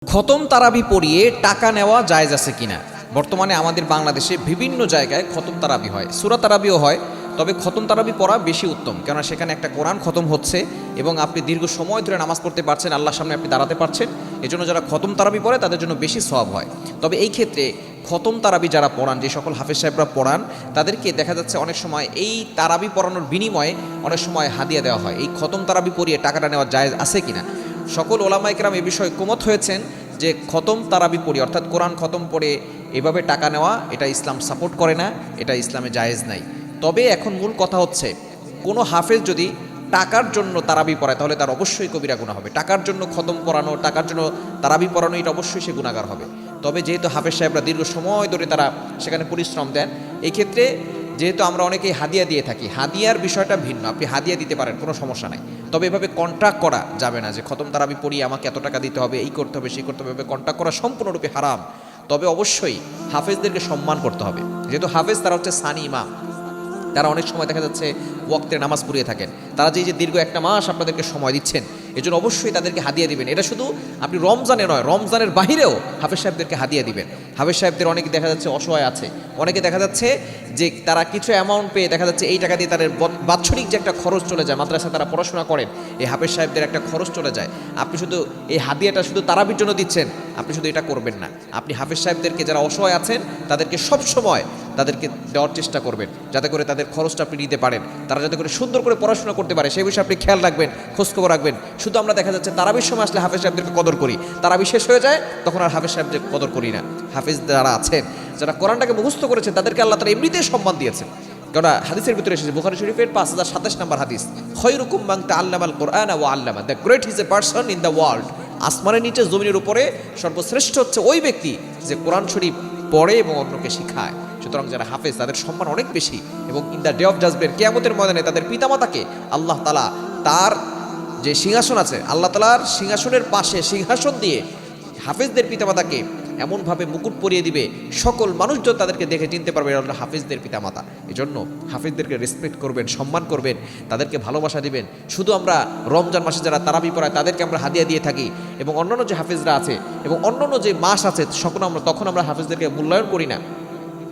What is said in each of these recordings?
খতম তারাবি পড়িয়ে টাকা নেওয়া জায়েজ আছে কিনা। বর্তমানে আমাদের বাংলাদেশে বিভিন্ন জায়গায় খতম তারাবি হয়, সূরা তারাবিও হয়, তবে খতম তারাবি পড়া বেশি উত্তম, কেননা সেখানে একটা কোরআন খতম হচ্ছে এবং আপনি দীর্ঘ সময় ধরে নামাজ পড়তে পারছেন, আল্লাহর সামনে আপনি দাঁড়াতে পারছেন। এজন্য যারা খতম তারাবি পড়ে তাদের জন্য বেশি সওয়াব হয়। তবে এই ক্ষেত্রে খতম তারাবি যারা পড়ান, যে সকল হাফেজ সাহেবরা পড়ান, তাদেরকে দেখা যাচ্ছে অনেক সময় এই তারাবি পড়ানোর বিনিময়ে অনেক সময় হাদিয়া দেওয়া হয়। এই খতম তারাবি পড়িয়ে টাকাটা নেওয়া জায়েজ আছে কিনা। সকল ওলামায়ে কেরাম এ বিষয়ে কুমত হয়েছেন যে খতম তারাবি পড়ি অর্থাৎ কোরআন খতম পড়ে এভাবে টাকা নেওয়া, এটা ইসলাম সাপোর্ট করে না, এটা ইসলামে জায়েজ নাই। তবে এখন মূল কথা হচ্ছে, কোনো হাফেজ যদি টাকার জন্য তারাবি পড়ায় তাহলে তার অবশ্যই কবিরা গুনাহ হবে। টাকার জন্য খতম পড়ানো, টাকার জন্য তারাবি পড়ানো, এটা অবশ্যই সে গুনাহগার হবে। তবে যেহেতু হাফেজ সাহেবরা দীর্ঘ সময় ধরে তারা সেখানে পরিশ্রম দেন, এই ক্ষেত্রে যেহেতু আমরা অনেকেই হাদিয়া দিয়ে থাকি, হাদিয়ার বিষয়টা ভিন্ন, আপনি হাদিয়া দিতে পারেন, কোনো সমস্যা নাই। তবে এভাবে কন্ট্রাক্ট করা যাবে না যে খতম তারাবি পড়িয়ে আমাকে এত টাকা দিতে হবে, এই করতে হবে, সেই করতে হবে, কন্ট্রাক্ট করা সম্পূর্ণরূপে হারাম। তবে অবশ্যই হাফেজদেরকে সম্মান করতে হবে, যেহেতু হাফেজ তারা হচ্ছে সানি ইমাম, তারা অনেক সময় দেখা যাচ্ছে ওয়াক্তের নামাজ পড়িয়ে থাকেন, তারা যে দীর্ঘ একটা মাস আপনাদেরকে সময় দিচ্ছেন, এজন্য অবশ্যই তাদেরকে হাদিয়া দিবেন। এটা শুধু আপনি রমজানে নয়, রমজানের বাহিরেও হাফেজ সাহেবদেরকে হাদিয়া দিবেন। হাফেজ সাহেবদের অনেকে দেখা যাচ্ছে অসহায় আছে, অনেকে দেখা যাচ্ছে যে তারা কিছু অ্যামাউন্ট পেয়ে দেখা যাচ্ছে এই টাকা দিয়ে তাদের বাৎসরিক যে একটা খরচ চলে যায়, মাদ্রাসায় তারা পড়াশোনা করেন, এই হাফেজ সাহেবদের একটা খরচ চলে যায়। আপনি শুধু এই হাদিয়াটা শুধু তারাবির জন্য দিচ্ছেন, আপনি শুধু এটা করবেন না। আপনি হাফেজ সাহেবদেরকে, যারা অসহায় আছেন, তাদেরকে সব সময় তাদেরকে দেওয়ার চেষ্টা করবেন, যাতে করে তাদের খরচটা আপনি নিতে পারেন, তারা যাতে করে সুন্দর করে পড়াশোনা করতে পারে, সেই বিষয়ে আপনি খেয়াল রাখবেন, খোঁজখবর রাখবেন। শুধু আমরা দেখা যাচ্ছে তারাবির সময় আসলে হাফেজ সাহেবদেরকে কদর করি, তারাবি শেষ হয়ে যায় তখন আর হাফেজ সাহেবদের কদর করি না। হাফেজ যারা আছেন, যারা কোরআনটাকে মুখস্থ করেছেন, তাদেরকে আল্লাহ তাআলা এমনিতেই সম্মান দিয়েছেন। কেননা হাদিসের ভিতরে এসেছে, বুখারী শরীফের 5027 নম্বর হাদিস, খয়রুকুম মান তাআল্লামাল কুরআনা ওয়া আল্লামা, the great is a person in the world. আসমানের নিচে জমিনের উপরে সর্বশ্রেষ্ঠ হচ্ছে ওই ব্যক্তি যে কোরআন শরীফ পড়ে এবং অন্যকে শিখায়। সুতরাং যারা হাফেজ, তাদের সম্মান অনেক বেশি, এবং in the day of judgment, কিয়ামতের ময়দানে তাদের পিতামাতাকে আল্লাহ তাআলা তার যে সিংহাসন আছে, আল্লাহ তাআলার সিংহাসনের পাশে সিংহাসন দিয়ে হাফেজদের পিতামাতাকে এমনভাবে মুকুট পরিয়ে দিবে, সকল মানুষজন তাদেরকে দেখে চিনতে পারবে এরা হাফেজদের পিতামাতা। এই জন্য হাফেজদেরকে রেসপেক্ট করবেন, সম্মান করবেন, তাদেরকে ভালোবাসা দিবেন। শুধু আমরা রমজান মাসে যারা তারাবি পড়ায় তাদেরকে আমরা হাদিয়া দিয়ে থাকি, এবং অন্যান্য যে হাফেজরা আছে এবং অন্যান্য যে মাস আছে তখন আমরা হাফেজদেরকে মূল্যায়ন করি না,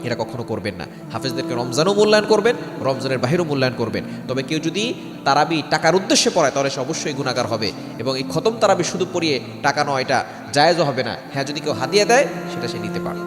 এটা কখনো করবেন না। হাফেজদেরকে রমজানও মূল্যায়ন করবেন, রমজানের বাহিরেও মূল্যায়ন করবেন। তবে কেউ যদি তারাবি টাকার উদ্দেশ্যে পড়ায় তাহলে সে অবশ্যই গুনাহগার হবে, এবং এই খতম তারাবি শুধু পড়িয়ে টাকা নয়, এটা জায়েজও হবে না। হ্যাঁ, যদি কেউ হাদিয়া দেয় সেটা সে নিতে পারে।